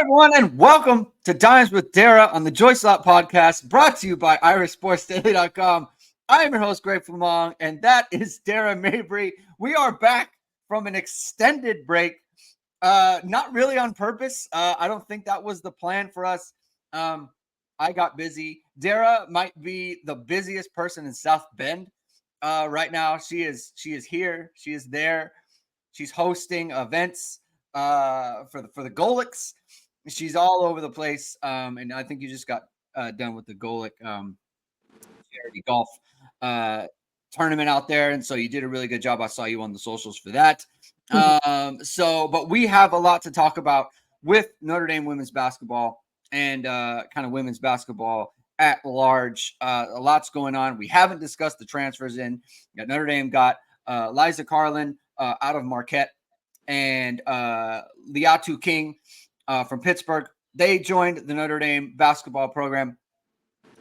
everyone, and welcome to Dimes with Dara on the Joy Slot podcast, brought to you by irishsportsdaily.com. I am your host, Greg Flamong, and that is Dara Mabry. We are back from an extended break, not really on purpose. I don't think that was the plan for us. I got busy. Dara might be the busiest person in South Bend right now. She is here. She is there. She's hosting events for the Golics. She's all over the place. And I think you just got done with the Golic charity golf tournament out there. And so you did a really good job. I saw you on the socials for that. But we have a lot to talk about with Notre Dame women's basketball and kind of women's basketball at large. A lot's going on. We haven't discussed the transfers in. Notre Dame got Liza Carlin out of Marquette and Liatu King from Pittsburgh. They joined the Notre Dame basketball program.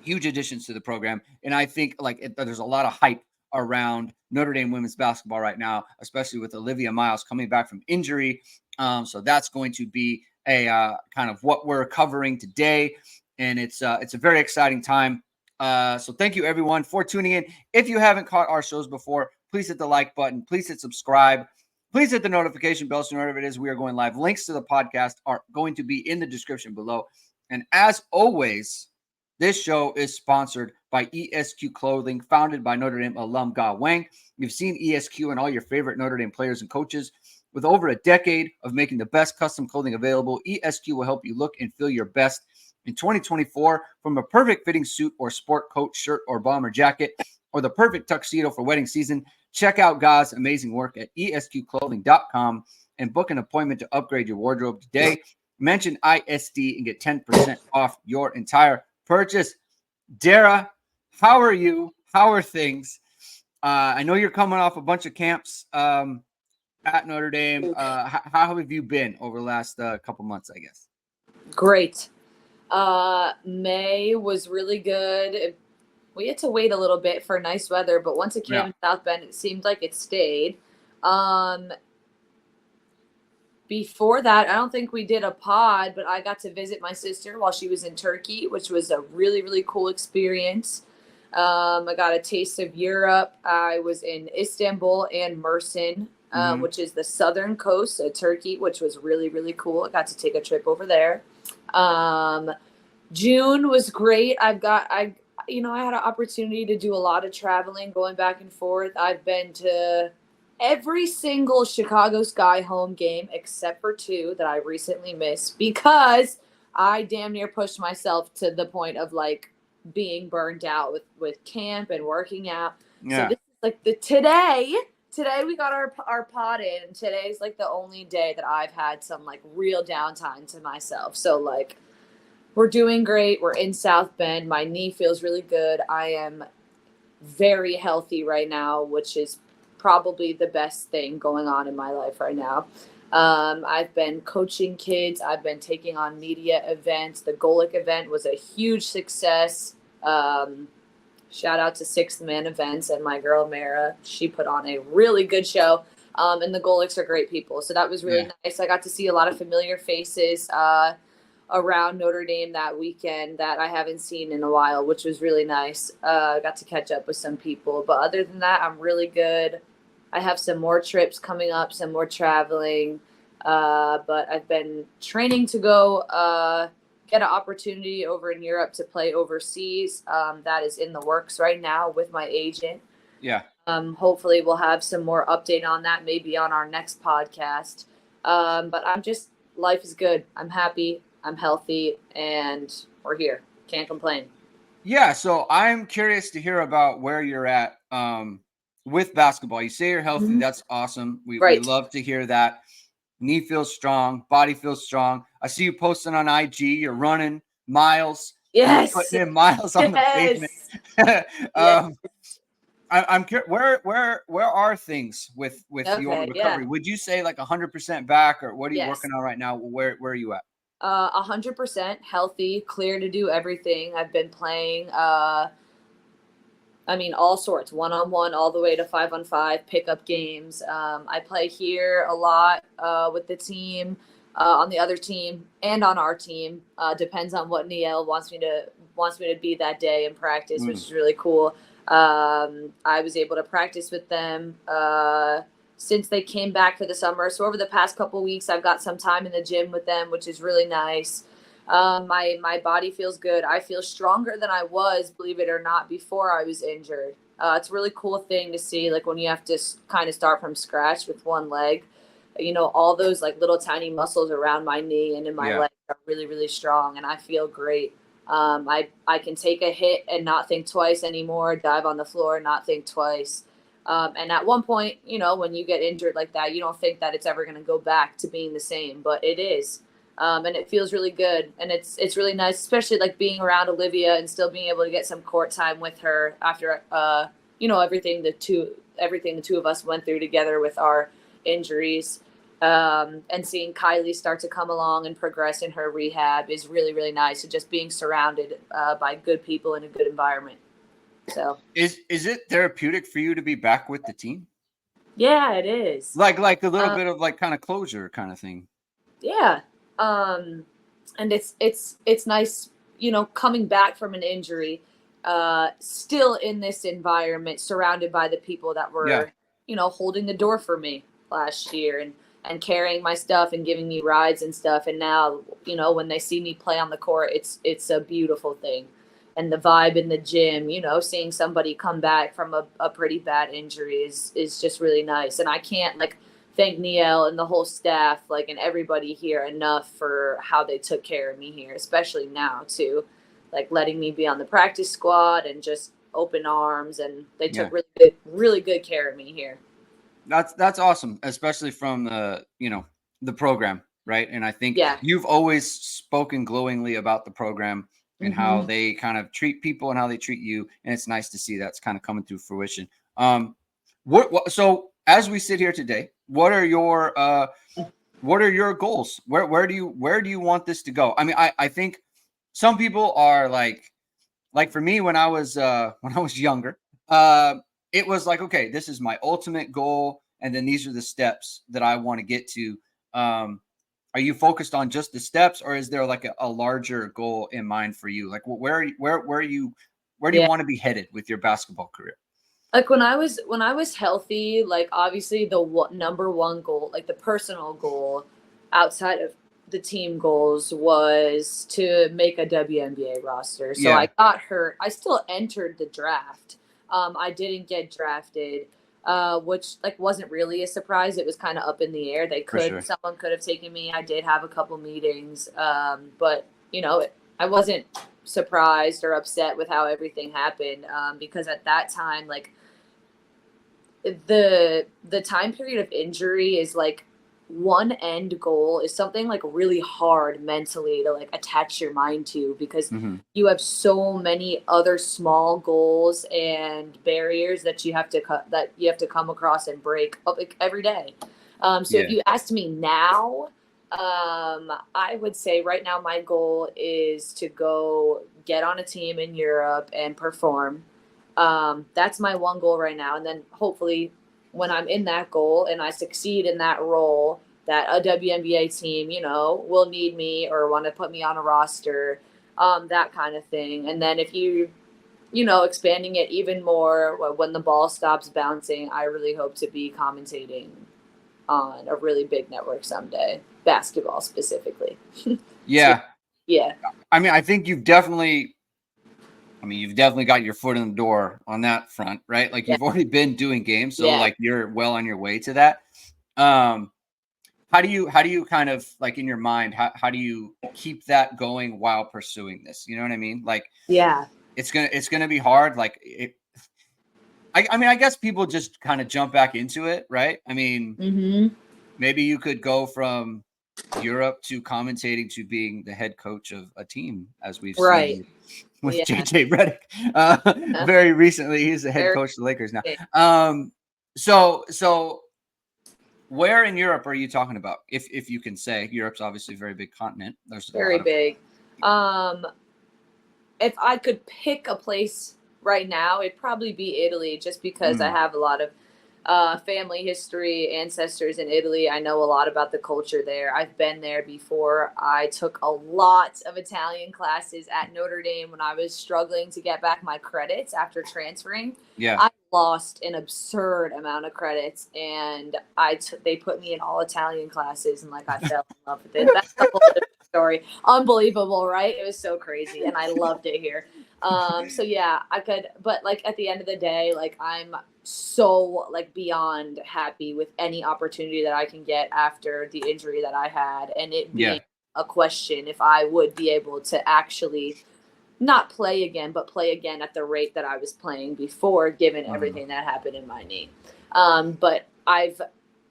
Huge additions to the program. And I think there's a lot of hype around Notre Dame women's basketball right now, especially with Olivia Miles coming back from injury. So that's going to be a kind of what we're covering today. And it's a very exciting time. So thank you, everyone, for tuning in. If you haven't caught our shows before, please hit the like button. Please hit subscribe. Please hit the notification bell so whenever it is we are going live. Links to the podcast are going to be in the description below. And as always, this show is sponsored by ESQ Clothing, founded by Notre Dame alum Ge Wang. You've seen ESQ and all your favorite Notre Dame players and coaches. With over a decade of making the best custom clothing available, ESQ will help you look and feel your best in 2024, from a perfect fitting suit or sport coat, shirt, or bomber jacket, or the perfect tuxedo for wedding season. Check out Ge's amazing work at esqclothing.com and book an appointment to upgrade your wardrobe today. Mention ISD and get 10% off your entire purchase. Dara, how are you? How are things? I know you're coming off a bunch of camps at Notre Dame. How have you been over the last couple months, I guess? Great. May was really good. We had to wait a little bit for nice weather, but once it came in South Bend, it seemed like it stayed. Before that, I don't think we did a pod, but I got to visit my sister while she was in Turkey, which was a really, really cool experience. I got a taste of Europe. I was in Istanbul and Mersin, which is the southern coast of Turkey, which was really, really cool. I got to take a trip over there. June was great. I had an opportunity to do a lot of traveling, going back and forth. I've been to every single Chicago Sky home game except for 2 that I recently missed because I damn near pushed myself to the point of being burned out with camp and working out. Yeah. So this is today we got our pod in, and today's the only day that I've had some real downtime to myself. So we're doing great. We're in South Bend. My knee feels really good. I am very healthy right now, which is probably the best thing going on in my life right now. I've been coaching kids. I've been taking on media events. The Golic event was a huge success. Shout out to Sixth Man Events and my girl Mara. She put on a really good show. And the Golics are great people. So that was really nice. I got to see a lot of familiar faces around Notre Dame that weekend that I haven't seen in a while, which was really nice. Got to catch up with some people. But other than that, I'm really good. I have some more trips coming up, some more traveling. But I've been training to go get an opportunity over in Europe to play overseas. That is in the works right now with my agent. Yeah. Hopefully we'll have some more update on that, maybe on our next podcast. But life is good. I'm happy. I'm healthy, and we're here. Can't complain. Yeah, so I'm curious to hear about where you're at with basketball. You say you're healthy. Mm-hmm. That's awesome. We love to hear that. Knee feels strong. Body feels strong. I see you posting on IG. You're running miles. Yes. You're putting in miles on the pavement. I'm curious, where are things with your recovery? Yeah. Would you say 100% back, or what are you working on right now? Where are you at? 100% healthy, clear to do everything. I've been playing, all sorts, 1-on-1 all the way to 5-on-5 pickup games. I play here a lot with the team. on the other team and on our team. Depends on what Niel wants me to be that day in practice, which is really cool. I was able to practice with them since they came back for the summer. So over the past couple weeks, I've got some time in the gym with them, which is really nice. My body feels good. I feel stronger than I was, believe it or not, before I was injured. It's a really cool thing to see, like when you have to kind of start from scratch with one leg. You know, all those like little tiny muscles around my knee and in my leg are really, really strong, and I feel great. I can take a hit and not think twice anymore, dive on the floor and not think twice. And at one point, you know, when you get injured like that, you don't think that it's ever going to go back to being the same, but it is. And it feels really good. And it's really nice, especially like being around Olivia and still being able to get some court time with her after, you know, everything the two of us went through together with our injuries. And seeing Kylie start to come along and progress in her rehab is really, really nice. And just being surrounded by good people in a good environment. So is it therapeutic for you to be back with the team? Yeah, it is. Like a little bit of like kind of closure kind of thing. Yeah. And it's nice, you know, coming back from an injury, still in this environment, surrounded by the people that were, you know, holding the door for me last year and carrying my stuff and giving me rides and stuff. And now, you know, when they see me play on the court, it's a beautiful thing. And the vibe in the gym, you know, seeing somebody come back from a pretty bad injury is just really nice. And I can't like thank Niel and the whole staff, like, and everybody here enough for how they took care of me here, especially now too, like letting me be on the practice squad and just open arms. And they took really good care of me here. That's awesome, especially from the program, right? And I think you've always spoken glowingly about the program and how they kind of treat people and how they treat you, and it's nice to see that's kind of coming to fruition. So as we sit here today, what are your goals? Where do you want this to go? I mean, I think some people are like for me when I was younger, it was like, okay, this is my ultimate goal, and then these are the steps that I want to get to. Are you focused on just the steps, or is there like a larger goal in mind for you? Like where do you want to be headed with your basketball career? Like when I was healthy, like obviously the number one goal, like the personal goal outside of the team goals, was to make a WNBA roster. So I got hurt. I still entered the draft. I didn't get drafted. Which like wasn't really a surprise. It was kind of up in the air. Someone could have taken me. I did have a couple meetings, but you know, I wasn't surprised or upset with how everything happened, because at that time, like the time period of injury is like one end goal is something like really hard mentally to like attach your mind to, because you have so many other small goals and barriers that you have to come across and break like every day. If you asked me now, I would say right now my goal is to go get on a team in Europe and perform. That's my one goal right now. And then hopefully when I'm in that goal and I succeed in that role, that a WNBA team, you know, will need me or want to put me on a roster, that kind of thing. And then if you know, expanding it even more when the ball stops bouncing, I really hope to be commentating on a really big network someday, basketball specifically. Yeah. Yeah. I mean, I think you've definitely got your foot in the door on that front, right? Like you've already been doing games, so like you're well on your way to that. How do you kind of like in your mind, how do you keep that going while pursuing this? You know what I mean? Like, it's gonna be hard. Like I mean, I guess people just kind of jump back into it, right? I mean, maybe you could go from Europe to commentating to being the head coach of a team, as we've seen with JJ Redick very recently. He's the head coach of the Lakers now. So where in Europe are you talking about? If you can say, Europe's obviously a very big continent. There's very big. If I could pick a place right now, it'd probably be Italy, just because I have a lot of family history, ancestors in Italy. I know a lot about the culture there. I've been there before. I took a lot of Italian classes at Notre Dame when I was struggling to get back my credits after transferring. Yeah. I lost an absurd amount of credits, and they put me in all Italian classes, and like I fell in love with it. That's a whole different story. Unbelievable, right? It was so crazy, and I loved it here. So yeah, I could, but like at the end of the day, like I'm so like beyond happy with any opportunity that I can get after the injury that I had, and it being a question if I would be able to actually not play again, but play again at the rate that I was playing before, given everything that happened in my knee. But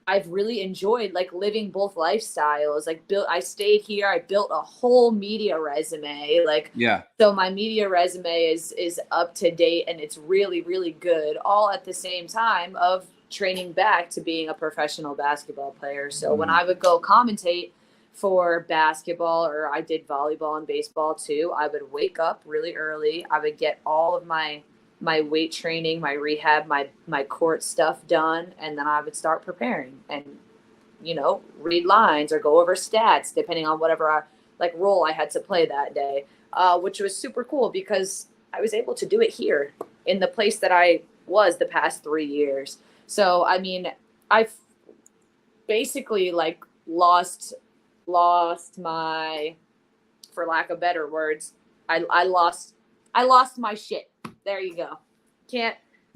I've really enjoyed like living both lifestyles. Like I stayed here. I built a whole media resume. Like, so my media resume is up to date and it's really, really good, all at the same time of training back to being a professional basketball player. So when I would go commentate for basketball, or I did volleyball and baseball too, I would wake up really early. I would get all of my weight training, my rehab, my court stuff done, and then I would start preparing and, you know, read lines or go over stats depending on whatever role I had to play that day, which was super cool because I was able to do it here in the place that I was the past 3 years. So I mean, I've basically like lost my, for lack of better words, I lost my shit. There you go.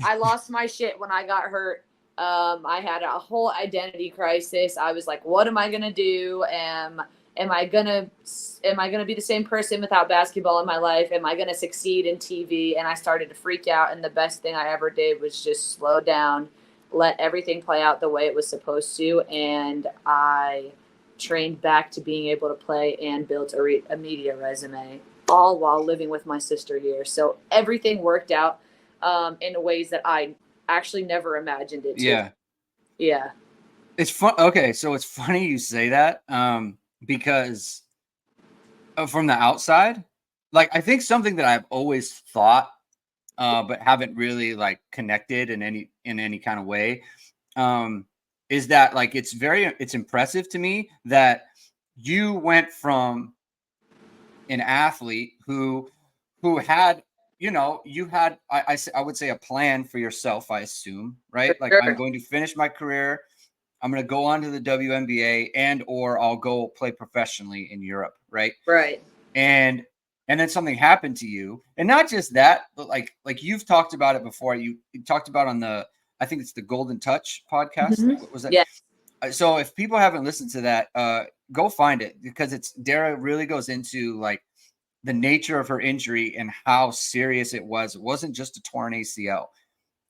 I lost my shit when I got hurt. I had a whole identity crisis. I was like, what am I going to do? Am I going to be the same person without basketball in my life? Am I going to succeed in TV? And I started to freak out. And the best thing I ever did was just slow down, let everything play out the way it was supposed to. And I trained back to being able to play and built a media resume, all while living with my sister here. So everything worked out in ways that I actually never imagined it to. Yeah. It's fun. Okay, so it's funny you say that because from the outside, like I think something that I've always thought but haven't really like connected in any kind of way is that like it's impressive to me that you went from an athlete who had, you know, you had I would say a plan for yourself, I assume, right? Like I'm going to finish my career, I'm going to go on to the WNBA and or I'll go play professionally in Europe, right? Right. And then something happened to you, and not just that, but like you've talked about it before. You talked about on the, I think it's the Golden Touch podcast. Mm-hmm. What was that? Yeah. So if people haven't listened to that, go find it because Dara really goes into like the nature of her injury and how serious it was. It wasn't just a torn ACL.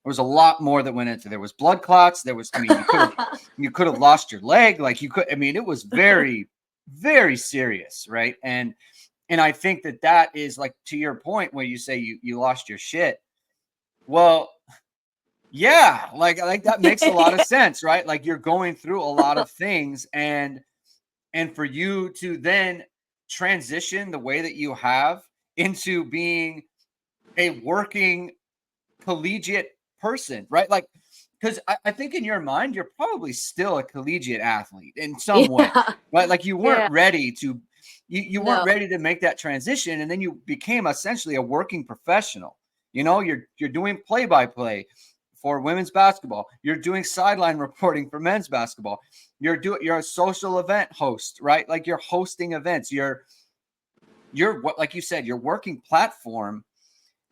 There was a lot more that went into. There was blood clots. There was, I mean, you could have lost your leg. Like you could. I mean, it was very, very serious, right? And I think that is like to your point where you say you lost your shit. Well, yeah, like that makes a lot of sense, right? Like you're going through a lot of things, and for you to then transition the way that you have into being a working collegiate person, right? Like, because I think in your mind, you're probably still a collegiate athlete in some way, right? Like you weren't ready to, you weren't ready to make that transition. And then you became essentially a working professional. You know, you're doing play-by-play for women's basketball. You're doing sideline reporting for men's basketball. You're a social event host, right? Like you're hosting events. You're like you said, your working platform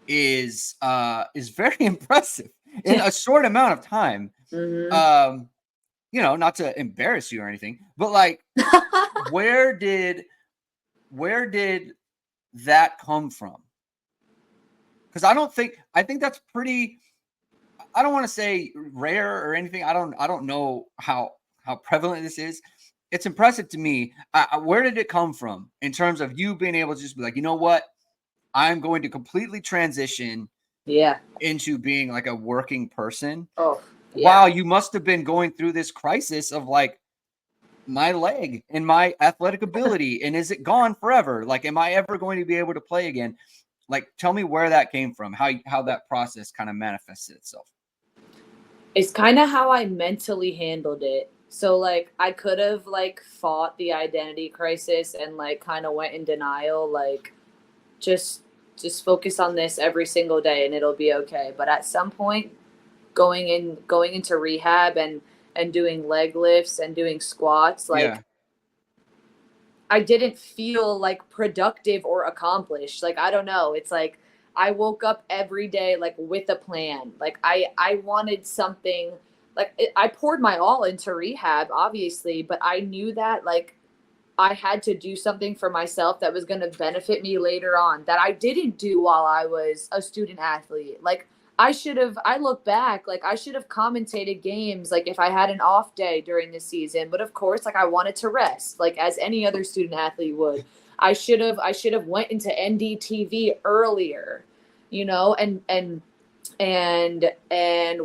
is very impressive in a short amount of time. Mm-hmm. You know, not to embarrass you or anything, but like where did that come from? Because I think that's pretty, I don't want to say rare or anything. I don't know how prevalent this is. It's impressive to me. Where did it come from in terms of you being able to just be like, you know what? I'm going to completely transition into being like a working person. Oh, wow, you must have been going through this crisis of like my leg and my athletic ability, and is it gone forever? Like, am I ever going to be able to play again? Like, tell me where that came from, how that process kind of manifested itself. It's kind of how I mentally handled it. So like I could have like fought the identity crisis and like kind of went in denial, like just just focus on this every single day and it'll be okay. But at some point, going into rehab and doing leg lifts and doing squats, like Yeah. I didn't feel like productive or accomplished. Like I don't know. It's like I woke up every day like with a plan. Like I wanted something, like I poured my all into rehab obviously, but I knew that like I had to do something for myself that was going to benefit me later on that I didn't do while I was a student athlete. Like I look back, like I should have commentated games like if I had an off day during the season, but of course like I wanted to rest like as any other student athlete would. I should have went into NDTV earlier, you know, and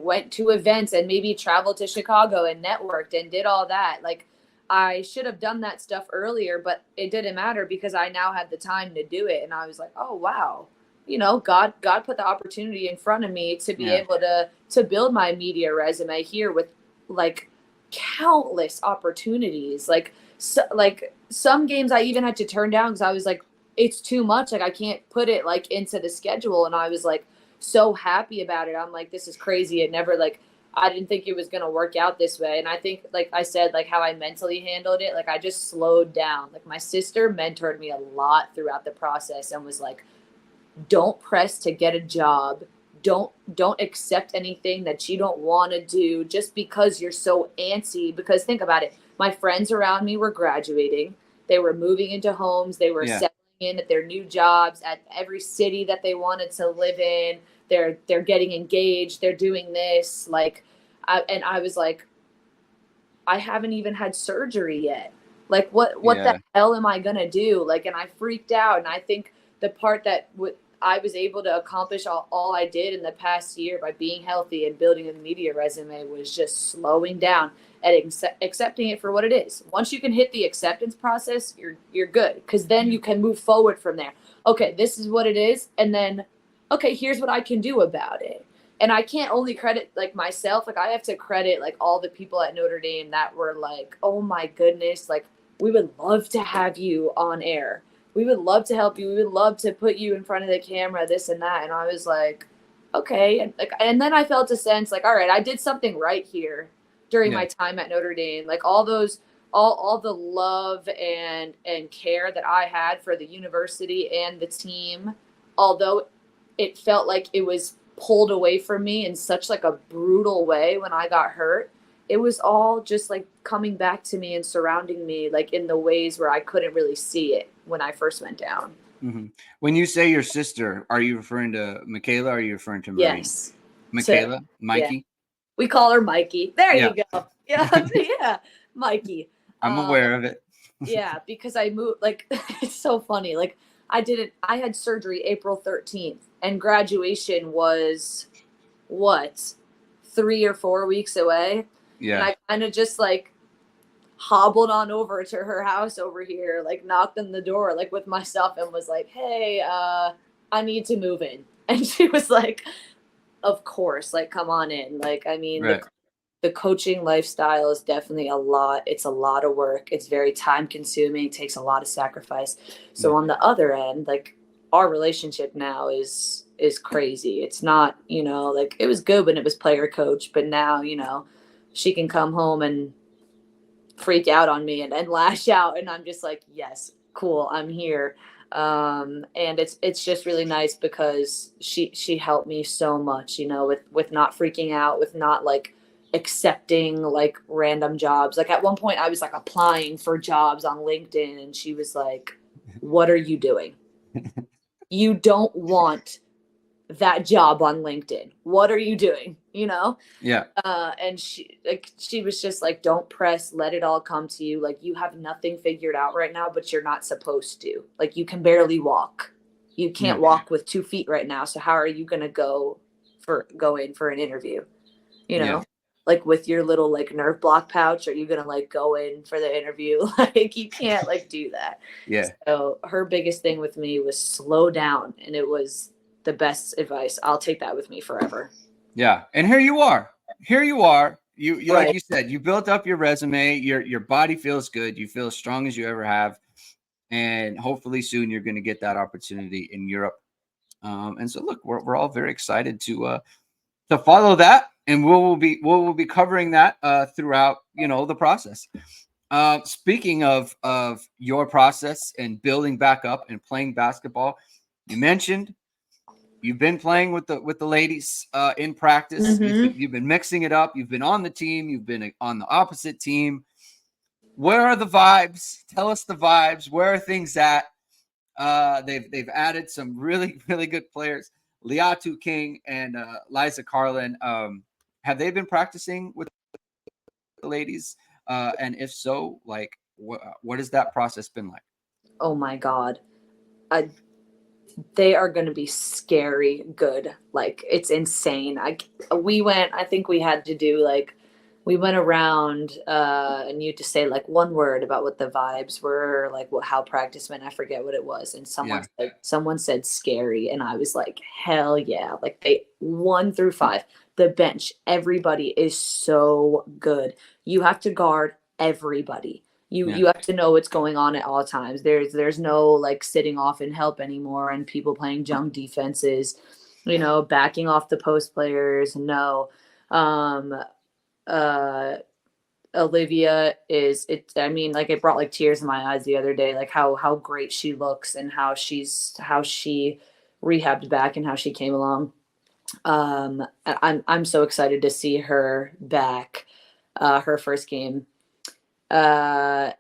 went to events and maybe traveled to Chicago and networked and did all that. Like I should have done that stuff earlier, but it didn't matter because I now had the time to do it. And I was like, oh wow, you know, God put the opportunity in front of me to be Yeah. able to build my media resume here with like countless opportunities. Like some games I even had to turn down because I was like, it's too much. Like I can't put it like into the schedule. And I was like so happy about it. I'm like, this is crazy. It never like I didn't think it was going to work out this way. And I think, like I said, like how I mentally handled it, like I just slowed down. Like my sister mentored me a lot throughout the process and was like, don't press to get a job. Don't accept anything that you don't want to do just because you're so antsy. Because think about it. My friends around me were graduating. They were moving into homes. They were Yeah. settling in at their new jobs at every city that they wanted to live in. They're getting engaged. They're doing this. Like and I was like, I haven't even had surgery yet. Like what the Yeah. hell am I gonna do? Like, and I freaked out. And I think the part that I was able to accomplish all I did in the past year by being healthy and building a media resume was just slowing down and accepting it for what it is. Once you can hit the acceptance process, you're good because then you can move forward from there. Okay, this is what it is, and then okay, here's what I can do about it. And I can't only credit like myself, like I have to credit like all the people at Notre Dame that were like, oh my goodness, like we would love to have you on air. We would love to help you. We would love to put you in front of the camera, this and that. And I was like, okay. And then I felt a sense like, all right, I did something right here during Yeah. my time at Notre Dame. Like all those all the love and care that I had for the university and the team, although it felt like it was pulled away from me in such like a brutal way when I got hurt. It was all just like coming back to me and surrounding me like in the ways where I couldn't really see it when I first went down. Mm-hmm. When you say your sister, are you referring to Michaela or are you referring to Marie? Yes. Michaela? Yeah. Mikey? We call her Mikey. There Yeah. you go. Yeah. Yeah. Mikey. I'm aware of it. Yeah, because I moved like it's so funny. Like I had surgery April 13th and graduation was what 3 or 4 weeks away. And Yeah. I kind of just like hobbled on over to her house over here, like knocked on the door like with my stuff and was like, hey, I need to move in. And she was like, of course, like come on in. Like I mean Right. the coaching lifestyle is definitely a lot. It's a lot of work. It's very time consuming, takes a lot of sacrifice. So Yeah. on the other end, like our relationship now is crazy. It's not, you know, like it was good when it was player coach, but now, you know, she can come home and freak out on me and lash out and I'm just like, yes, cool, I'm here. And it's just really nice because she helped me so much, you know, with not freaking out, with not like accepting like random jobs. Like at one point I was like applying for jobs on LinkedIn and she was like, what are you doing? You don't want that job on LinkedIn. What are you doing? You know? Yeah. And she was just like, don't press, let it all come to you. Like you have nothing figured out right now, but you're not supposed to. Like you can barely walk. You can't walk with 2 feet right now. So how are you gonna go in for an interview? You know? Yeah. Like with your little like nerve block pouch, are you gonna like go in for the interview? Like you can't like do that. Yeah. So her biggest thing with me was slow down, and it was the best advice. I'll take that with me forever. Yeah. And here you are. here you are. You like Right. you said, you built up your resume. Your body feels good. You feel as strong as you ever have, and hopefully soon you're going to get that opportunity in Europe. And so, look, we're all very excited to follow that, and we'll be covering that throughout the process. Speaking of your process and building back up and playing basketball, you mentioned you've been playing with the ladies in practice. Mm-hmm. You've been mixing it up. You've been on the team. You've been on the opposite team. Where are the vibes? Tell us the vibes. Where are things at? They've added some really really good players, Liatu King and Liza Carlin. Have they been practicing with the ladies? And if so, like what has that process been like? Oh my God. I they are going to be scary good. Like it's insane. I think we had to do like we went around and you had to say like one word about what the vibes were, like what how practice went. I forget what it was, and Yeah, someone said scary, and I was like hell yeah. Like they 1 through 5, the bench, everybody is so good. You have to guard everybody. you yeah, you have to know what's going on at all times. There's no like sitting off and help anymore and people playing junk defenses, backing off the post players. No. um uh Olivia is it I mean, like it brought like tears in my eyes the other day, like how great she looks and how she rehabbed back and how she came along. I'm so excited to see her back. Her first game. uh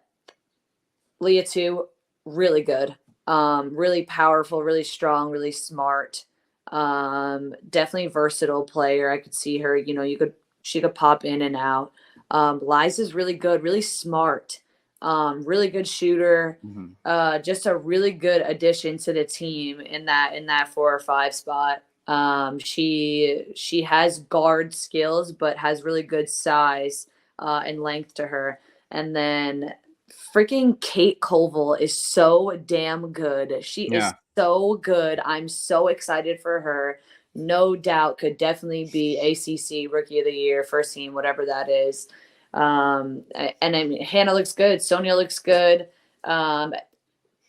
Leah too, really good. Really powerful, really strong, really smart. Definitely versatile player. I could see her, she could pop in and out. Liza's really good, really smart. Really good shooter. hmm Just a really good addition to the team in that 4 or 5 spot. She has guard skills, but has really good size and length to her. And then freaking Kate Colville is so damn good. She is yeah. so good. I'm so excited for her. No doubt could definitely be ACC Rookie of the Year, first team, whatever that is. And I mean, Hannah looks good. Sonia looks good. Um,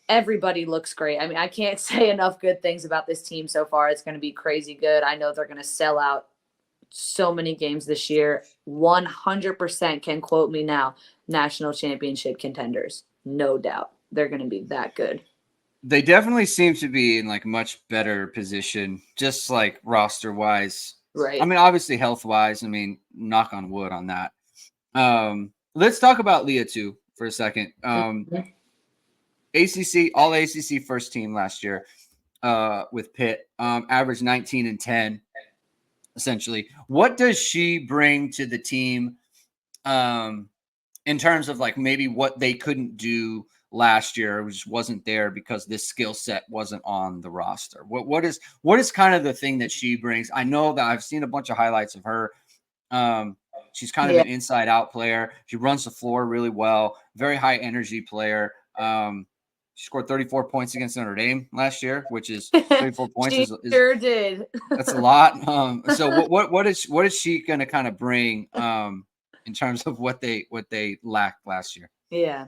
Everybody looks great. I mean, I can't say enough good things about this team so far. It's going to be crazy good. I know they're going to sell out so many games this year. 100% can quote me now. National championship contenders. No doubt. They're going to be that good. They definitely seem to be in like much better position, just like roster wise. I Right. mean, obviously health wise. I mean, knock on wood on that. Let's talk about Leah too for a second. Mhm. ACC all ACC first team last year with Pitt. Averaged 19 and 10 essentially. What does she bring to the team um, in terms of like maybe what they couldn't do last year, which wasn't there because this skill set wasn't on the roster? What is kind of the thing that she brings? I know that I've seen a bunch of highlights of her. She's kind of Yeah. an inside out player. She runs the floor really well, very high energy player. She scored 34 points against Notre Dame last year, which is 34 points She is sure did. that's a lot. So what is she going to kind of bring in terms of what they lacked last year? Yeah.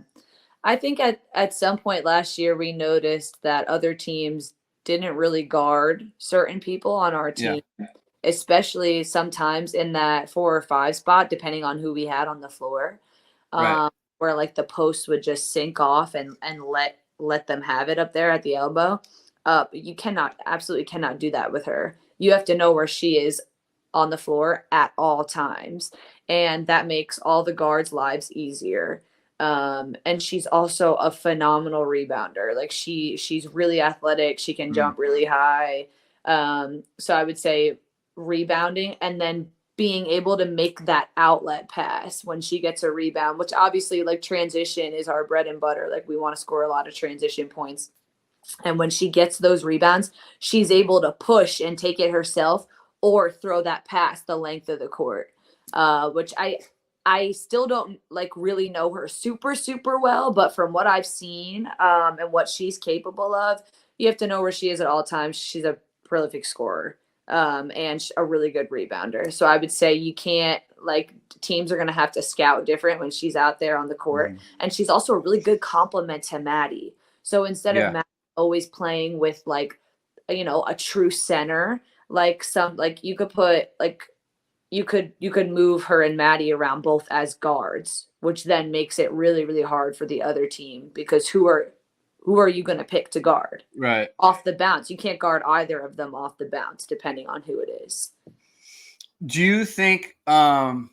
I think at some point last year we noticed that other teams didn't really guard certain people on our Yeah, team, especially sometimes in that 4 or 5 spot, depending on who we had on the floor, right. um, where like the post would just sink off and let them have it up there at the elbow. But you absolutely cannot do that with her. You have to know where she is on the floor at all times, and that makes all the guards' lives easier. And she's also a phenomenal rebounder. Like she's really athletic. She can Mm, jump really high. So I would say rebounding and then being able to make that outlet pass when she gets a rebound, which obviously like transition is our bread and butter. Like we want to score a lot of transition points. And when she gets those rebounds, she's able to push and take it herself or throw that pass the length of the court. Which I still don't like really know her super super well, but from what I've seen and what she's capable of, you have to know where she is at all times. She's a prolific scorer. and a really good rebounder. So I would say you can't, like, teams are going to have to scout different when she's out there on the court. Mhm. And she's also a really good complement to Maddie. So instead of Yeah. Maddie always playing with, like, a true center, like you could put, like, you could move her and Maddie around both as guards, which then makes it really, really hard for the other team, because who are you going to pick to guard Right. off the bounce? You can't guard either of them off the bounce, depending on who it is. Do you think so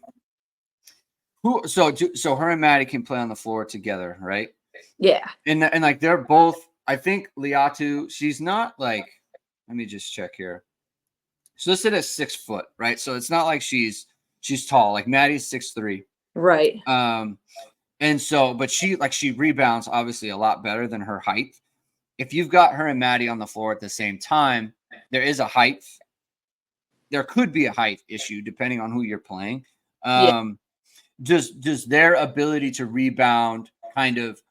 her and Maddie can play on the floor together, right? Yeah. And like they're both, I think Liatu, she's not like, let me just check here. She's listed as 6 foot, right? So it's not like she's tall. Like Maddie's 6'3". Right. And so, but she rebounds obviously a lot better than her height. If you've got her and Maddie on the floor at the same time, there could be a height issue depending on who you're playing. Yeah. Does their ability to rebound kind of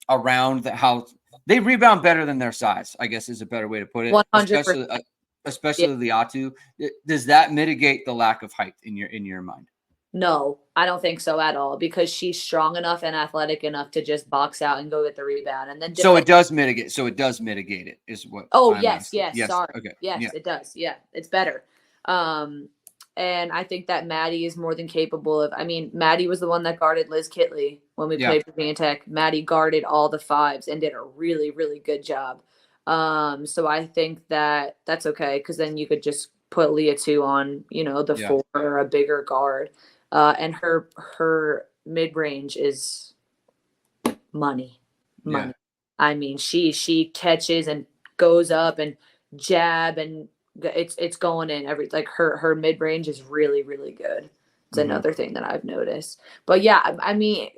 around how they rebound better than their size, I guess is a better way to put it. 100%. Especially Liatu. Does that mitigate the lack of height in your mind? No, I don't think so at all, because she's strong enough and athletic enough to just box out and go get the rebound, and then So it does mitigate. It is what. Oh, I'm yes, asking. yes. Sorry. Okay. Yes, Yeah. it does. Yeah, it's better. And I think that Maddie is more than capable of. I mean, Maddie was the one that guarded Liz Kitley when we played Virginia Tech. Maddie guarded all the fives and did a really, really good job. So I think that that's okay, because then you could just put Liatu on, the 4 or a bigger guard. And her mid range is money. Yeah. I mean, she catches and goes up and jab, and it's going in like her mid range is really, really good. It's another thing that I've noticed. But yeah, I mean,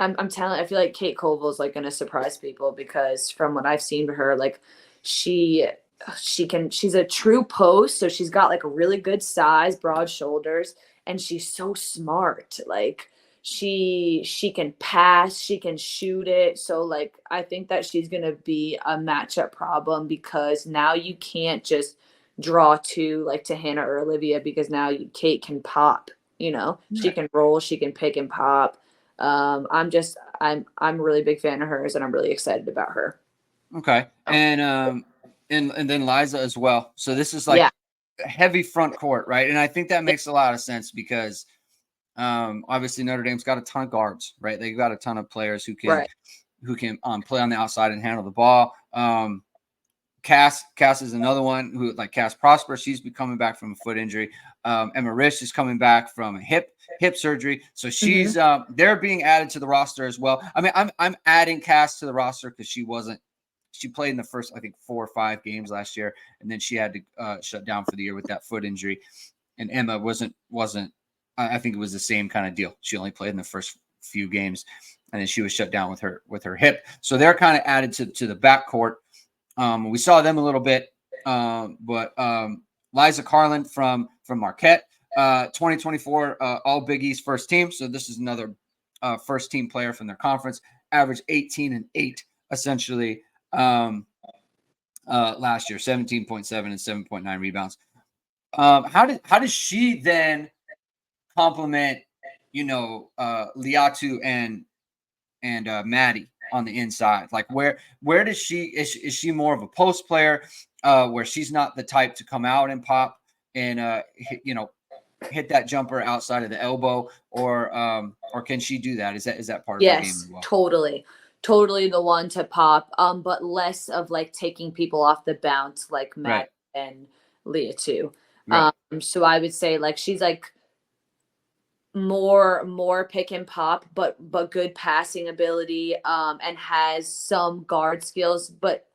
I'm telling. I feel like Kate Colville is like going to surprise people, because from what I've seen of her, like she's a true post. So she's got like a really good size, broad shoulders, and she's so smart. Like she can pass, she can shoot it. So like I think that she's going to be a matchup problem, because now you can't just draw to Hannah or Olivia, because now Kate can pop, she can roll, she can pick and pop. I'm a really big fan of hers, and I'm really excited about her. Okay. And then Liza as well. So this is like heavy front court, right? And I think that makes a lot of sense, because obviously Notre Dame's got a ton of guards, right? They've got a ton of players who can play on the outside and handle the ball. Cass is another one who, like Cass Prosper, she's coming back from a foot injury. Emma Risch is coming back from a hip surgery, so she's they're being added to the roster as well. I mean, I'm adding Cass to the roster because she played in the first, I think, 4 or 5 games last year, and then she had to shut down for the year with that foot injury. And Emma wasn't. I think it was the same kind of deal. She only played in the first few games, and then she was shut down with her hip. So they're kind of added to the backcourt. We saw them a little bit, but Liza Carlin from Marquette, 2024 All Big East first team. So this is another first team player from their conference. Averaged 18 and 8 essentially last year, 17.7 and 7.9 rebounds. How does she then complement, Liatu and Maddie on the inside? Like where does she is she more of a post player where she's not the type to come out and pop and hit that jumper outside of the elbow, or can she do that? Is that part of her game as well? Totally the one to pop, but less of like taking people off the bounce like Matt and Liatu. So I would say like she's like more pick and pop, but good passing ability, and has some guard skills, but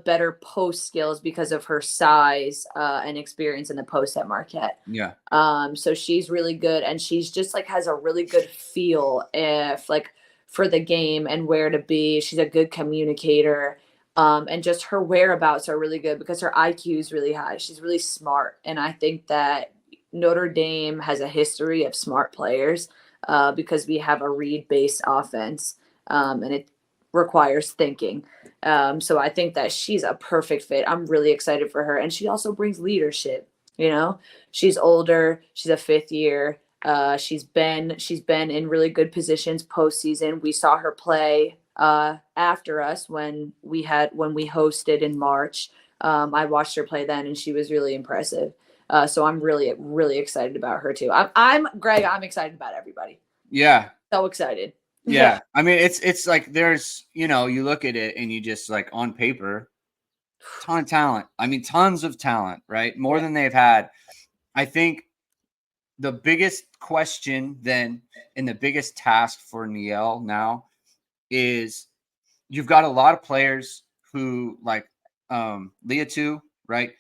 better post skills because of her size and experience in the post at Marquette. So she's really good, and she's just like has a really good feel for the game and where to be. She's a good communicator, and just her whereabouts are really good because her IQ is really high. She's really smart, and I think that Notre Dame has a history of smart players because we have a read-based offense, and requires thinking. So I think that she's a perfect fit. I'm really excited for her. And she also brings leadership, you know. She's older, she's a fifth year. She's been in really good positions postseason. We saw her play after us when we hosted in March. I watched her play then, and she was really impressive. So I'm really, really excited about her too. I'm Greg. I'm excited about everybody. Yeah. So excited. Yeah. I mean, it's like there's, you look at it and you just like on paper, ton of talent. I mean, tons of talent, right? More than they've had. I think the biggest question then and the biggest task for Niel now is you've got a lot of players who like Leah too, right?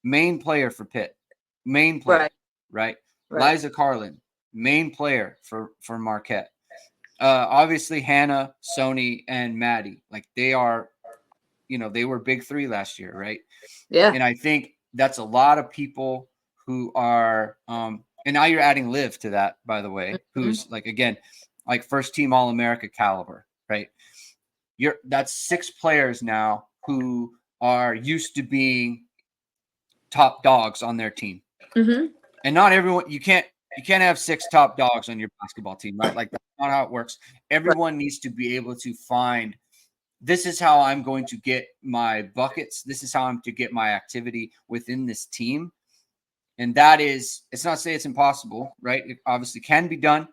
Main player for Pitt, main player, right? Liza Carlin, main player for Marquette. Obviously Hannah, Sony, and Maddie, like they are, they were big three last year, right? Yeah. And I think that's a lot of people who are, and now you're adding Liv to that, by the way, who's like, again, like first team All-America caliber, right? That's 6 players now who are used to being top dogs on their team. And not everyone, you can't have 6 top dogs on your basketball team, right? Like that's not how it works. Everyone needs to be able to find, this is how I'm going to get my buckets. This is how I'm to get my activity within this team. And that is, it's not to say it's impossible, right? It obviously can be done.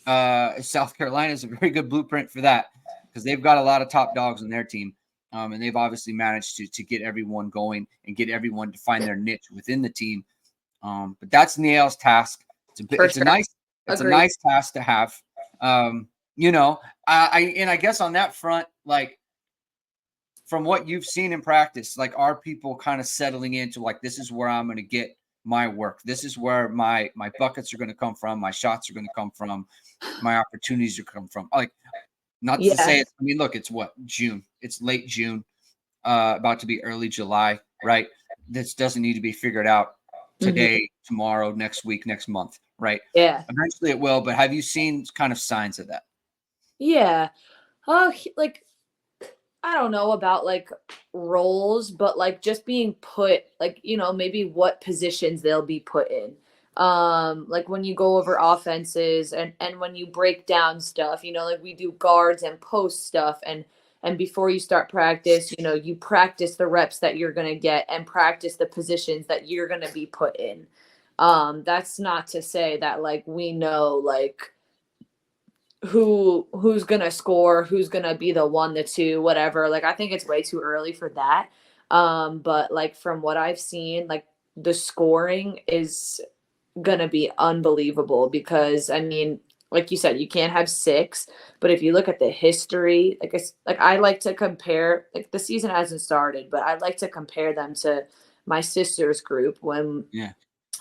South Carolina is a very good blueprint for that because they've got a lot of top dogs on their team. And they've obviously managed to get everyone going and get everyone to find their niche within the team. But that's Niel's task. It's a nice task to have. I guess on that front, like from what you've seen in practice, like are people kind of settling into like, this is where I'm going to get my work. This is where my buckets are going to come from. My shots are going to come from. My opportunities are come from. Like, not to say it's, I mean, look, it's what, June. It's late June, about to be early July, right? This doesn't need to be figured out today, tomorrow, next week, next month, right? Yeah. Eventually it will, but have you seen kind of signs of that? Yeah. Like, I don't know about like roles, but like just being put, like, maybe what positions they'll be put in. Like when you go over offenses and when you break down stuff, like we do guards and post stuff, and before you start practice, you practice the reps that you're going to get and practice the positions that you're going to be put in. That's not to say that like we know like who's gonna score, who's gonna be the 1, the 2, whatever. Like I think it's way too early for that. But like from what I've seen, like the scoring is gonna be unbelievable because I mean, like you said, you can't have 6, but if you look at the history, I like to compare, like the season hasn't started, but I like to compare them to my sister's group when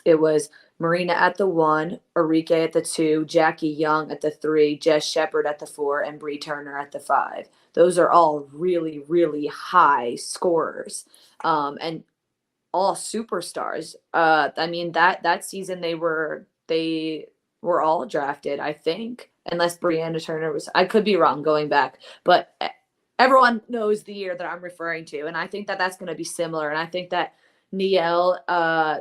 it was Marina at the 1, Arike at the 2, Jackie Young at the 3, Jess Shepard at the 4, and Bree Turner at the 5. Those are all really, really high scorers, and all superstars. I mean that season they were all drafted, I think, unless Brianna Turner was. I could be wrong going back, but everyone knows the year that I'm referring to, and I think that that's going to be similar. And I think that Niel,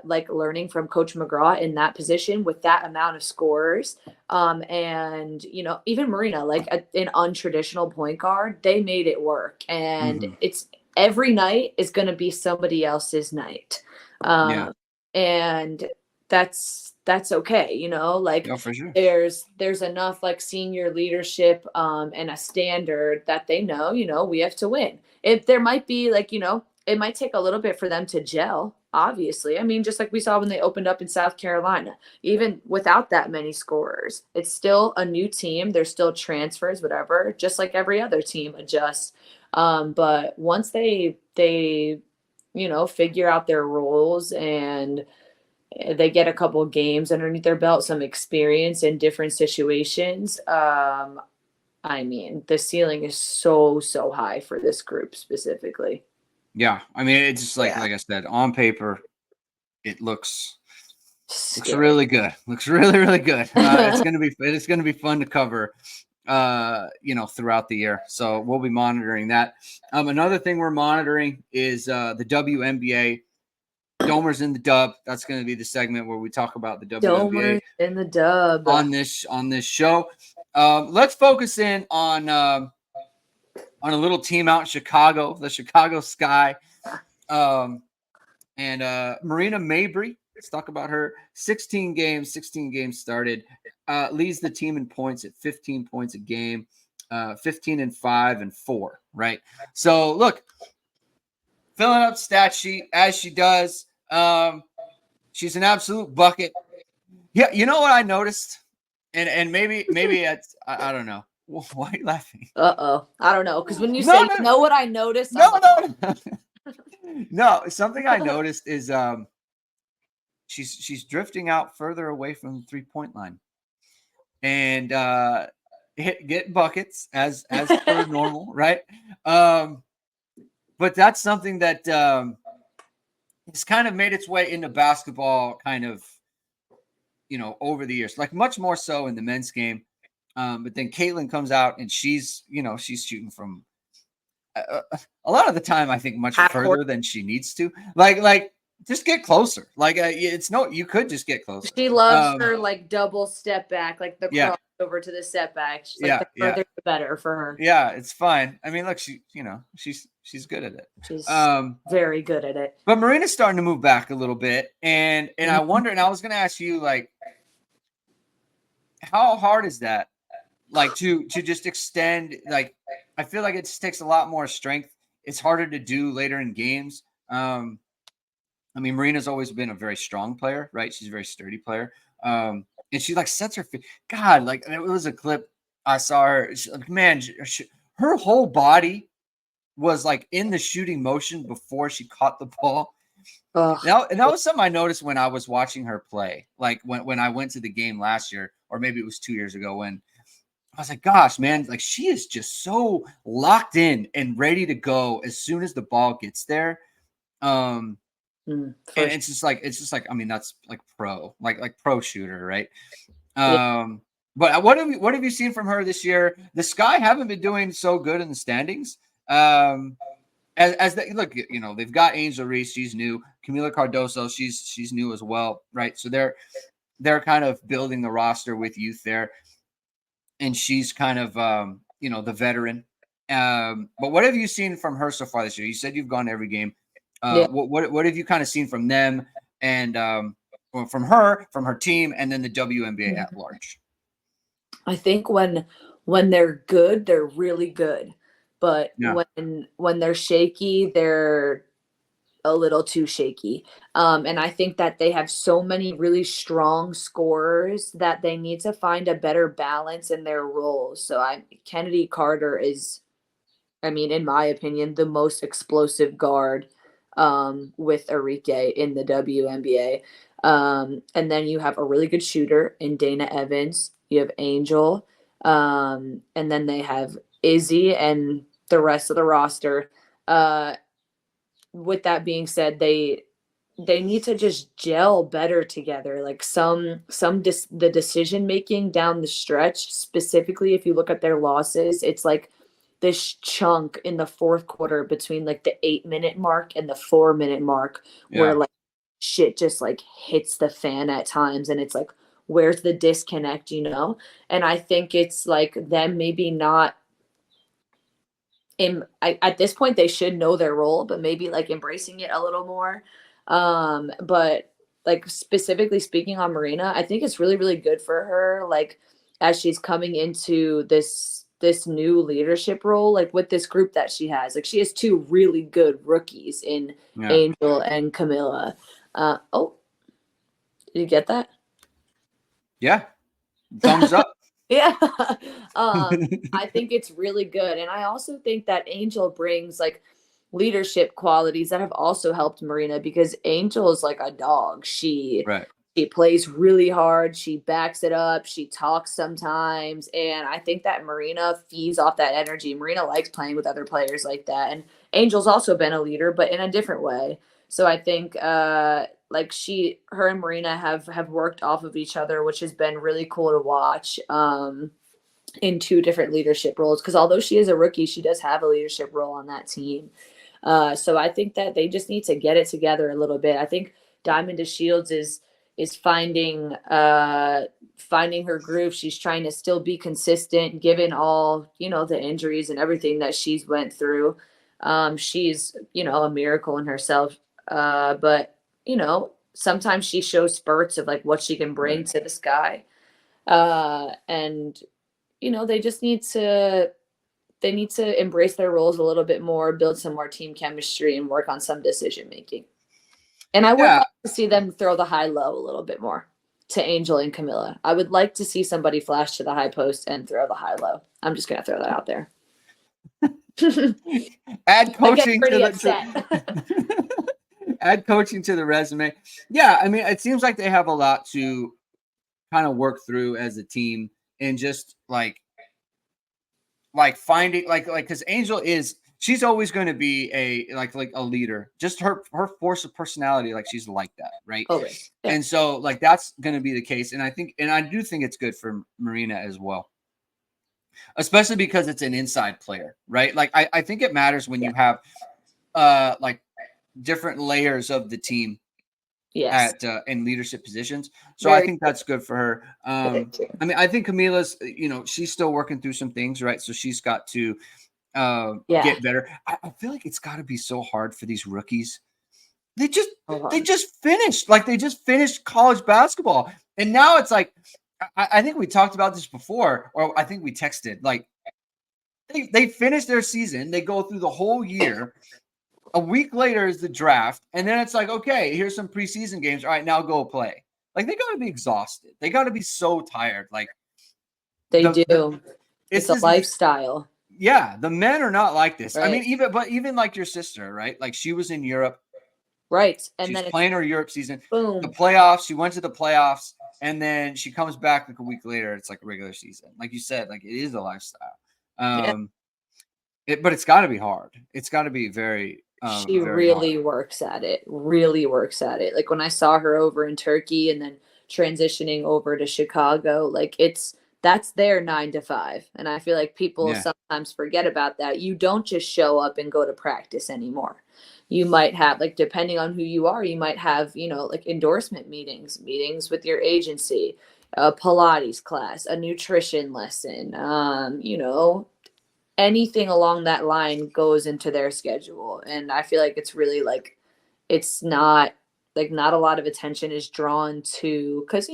like learning from Coach McGraw in that position with that amount of scorers, and even Marina, like an untraditional point guard, they made it work, and it's every night is going to be somebody else's night, and that's okay, like for sure. there's enough like senior leadership and a standard that they know, we have to win. If there might be like, it might take a little bit for them to gel, obviously. I mean, just like we saw when they opened up in South Carolina, even without that many scorers, it's still a new team. There's still transfers, whatever, just like every other team adjusts. But once they figure out their roles and they get a couple of games underneath their belt, some experience in different situations, I mean, the ceiling is so high for this group specifically. Yeah, I mean, it's just like I said, on paper, it looks really good. Looks really, really good. It's gonna be fun to cover. throughout the year. So we'll be monitoring that. Another thing we're monitoring is the WNBA. Domers in the dub. That's going to be the segment where we talk about the WNBA Domers in the dub on this show. Let's focus in on a little team out in Chicago, the Chicago Sky, and Marina Mabry. Let's talk about her. 16 games started. Leads the team in points at 15 points a game. 15-5 and 4. Right. So look, filling up stat sheet as she does. She's an absolute bucket. Yeah, you know what I noticed, and maybe it's I don't know. Why are you laughing? I don't know, because when you say you know what I noticed, no. No, something I noticed is she's drifting out further away from the 3-point line, and get buckets as per normal, right? But that's something that it's kind of made its way into basketball kind of, over the years, like much more so in the men's game. But then Caitlin comes out and she's shooting from a lot of the time, I think much further than she needs to. Like just get closer. Like you could just get closer. She loves her like double step back, like the crossover to the step back. She's like the further the better for her. Yeah, it's fine. I mean, look, she's good at it. She's very good at it. But Marina's starting to move back a little bit, and I wonder, and I was going to ask you, like, how hard is that? Like to just extend, like, I feel like it just takes a lot more strength. It's harder to do later in games. I mean, Marina's always been a very strong player, right? She's a very sturdy player. And she like sets her feet. God, like it was a clip I saw her. Her whole body was like in the shooting motion before she caught the ball. Now, and that was something I noticed when I was watching her play. Like when I went to the game last year, or maybe it was 2 years ago, when I was like, gosh, man, like she is just so locked in and ready to go as soon as the ball gets there. And it's just like, I mean, that's like pro shooter, right? But what have you seen from her this year? The Sky haven't been doing so good in the standings. As they look, they've got Angel Reese, she's new. Camila Cardoso, she's new as well, right? So they're kind of building the roster with youth there, and she's kind of the veteran. But what have you seen from her so far this year? You said you've gone to every game. What have you kind of seen from them, and from her team, and then the WNBA at large? I think when they're good, they're really good. But when they're shaky, they're a little too shaky. And I think that they have so many really strong scorers that they need to find a better balance in their roles. So Kennedy Carter is, I mean, in my opinion, the most explosive guard with Arike in the WNBA. And then you have a really good shooter in Dana Evans. You have Angel. And then they have Izzy and the rest of the roster. With that being said, they need to just gel better together. Like the decision making down the stretch, specifically if you look at their losses, it's like this chunk in the fourth quarter between like the 8-minute mark and the 4-minute mark where like shit just like hits the fan at times, and it's like, where's the disconnect, And I think it's like them maybe not at this point they should know their role, but maybe like embracing it a little more. But like specifically speaking on Marina, I think it's really, really good for her, like as she's coming into this new leadership role, like with this group that she has. Like she has 2 really good rookies in Angel and Camilla. Did you get that? Yeah. Thumbs up. Yeah. I think it's really good. And I also think that Angel brings like leadership qualities that have also helped Marina, because Angel is like a dog. She plays really hard. She backs it up. She talks sometimes. And I think that Marina feeds off that energy. Marina likes playing with other players like that. And Angel's also been a leader, but in a different way. So I think like her and Marina have worked off of each other, which has been really cool to watch. in 2 different leadership roles, because although she is a rookie, she does have a leadership role on that team. So I think that they just need to get it together a little bit. I think Diamond DeShields is finding her groove. She's trying to still be consistent given all, the injuries and everything that she's went through. She's, a miracle in herself. But, sometimes she shows spurts of like what she can bring to the Sky. And they just need to embrace their roles a little bit more, build some more team chemistry, and work on some decision making. And I would like to see them throw the high low a little bit more to Angel and Camilla. I would like to see somebody flash to the high post and throw the high low. I'm just gonna throw that out there. Add coaching to add coaching to the resume. Yeah, I mean, it seems like they have a lot to kind of work through as a team, and just like finding because Angel she's always going to be a leader. Just her force of personality, like she's like that, right? Always. Yeah. And so like that's going to be the case, and I do think it's good for Marina as well, especially because it's an inside player, right? Like I think it matters when you have like different layers of the team. Yes. At in leadership positions. So I think that's good for her. I mean, I think Camila's, she's still working through some things, right? So she's got to get better. I feel like it's got to be so hard for these rookies. They just finished. Like, they just finished college basketball. And now it's like, I think we talked about this before, or I think we texted, like, they finish their season. They go through the whole year. A week later is the draft, and then it's like, okay, here's some preseason games. All right, now go play. Like, they got to be exhausted. They got to be so tired. Like, they do. It's a lifestyle. Yeah, the men are not like this. Right. I mean, even like your sister, right? Like, she was in Europe, right? And she's playing her Europe season. Boom. The playoffs. She went to the playoffs, and then she comes back like a week later. It's like a regular season. Like you said, like, it is a lifestyle. But it's got to be hard. It's got to be very. She really works at it. Like, when I saw her over in Turkey and then transitioning over to Chicago, like, that's their 9 to 5. And I feel like people sometimes forget about that. You don't just show up and go to practice anymore. You might have, like, depending on who you are, you might have, like, endorsement meetings with your agency, a Pilates class, a nutrition lesson, anything along that line goes into their schedule. And I feel like it's really like, it's not a lot of attention is drawn to, because,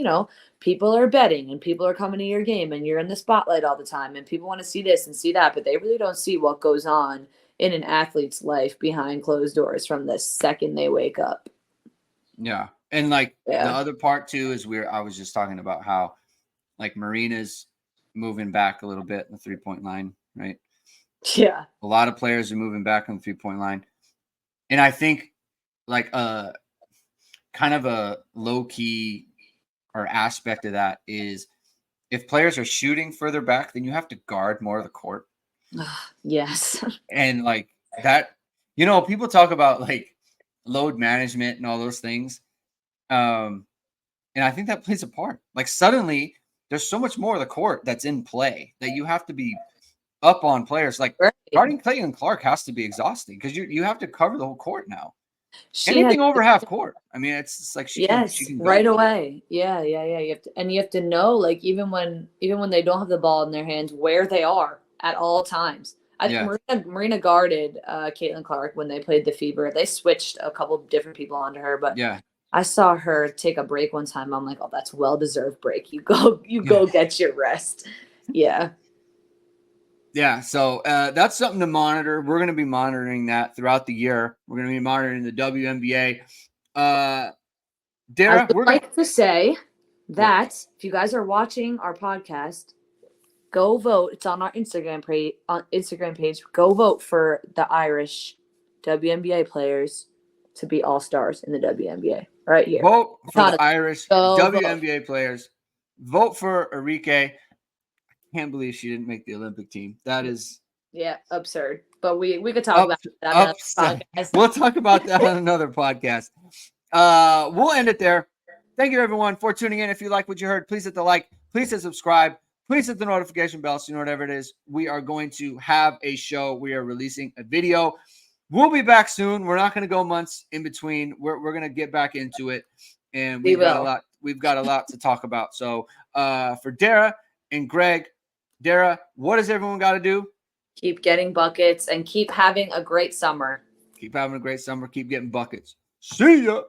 people are betting and people are coming to your game and you're in the spotlight all the time and people want to see this and see that, but they really don't see what goes on in an athlete's life behind closed doors from the second they wake up. Yeah. And like the other part too is I was just talking about how like Marina's moving back a little bit in the 3-point line, right? Yeah. A lot of players are moving back on the 3-point line. And I think like kind of a low key or aspect of that is if players are shooting further back, then you have to guard more of the court. Yes. And like that, people talk about like load management and all those things. And I think that plays a part. Like, suddenly there's so much more of the court that's in play that you have to be up on players. Like, guarding Clayton Clark has to be exhausting because you have to cover the whole court now. Anything over half court. I mean, it's like she can go right away. Yeah. You have to know, like, even when they don't have the ball in their hands, where they are at all times. I think Marina guarded Caitlin Clark when they played the Fever. They switched a couple of different people onto her, but I saw her take a break one time. I'm like, oh, that's well-deserved break. You go get your rest. Yeah. Yeah, so that's something to monitor. We're going to be monitoring that throughout the year. We're going to be monitoring the WNBA. Dara, I would like to say that if you guys are watching our podcast, go vote. It's on our Instagram page. Go vote for the Irish WNBA players to be all-stars in the WNBA right here. Vote for the Irish WNBA players. Vote for Arike. Can't believe she didn't make the Olympic team. That is absurd. But we could talk about that on another podcast. We'll talk about that on another podcast. We'll end it there. Thank you everyone for tuning in. If you like what you heard, please hit the like, please hit subscribe, please hit the notification bell so you know whatever it is. We are going to have a show. We are releasing a video. We'll be back soon. We're not going to go months in between. We're going to get back into it, and we've got a lot to talk about. So for Dara and Greg, Dara, what does everyone got to do? Keep getting buckets and keep having a great summer. Keep having a great summer. Keep getting buckets. See ya.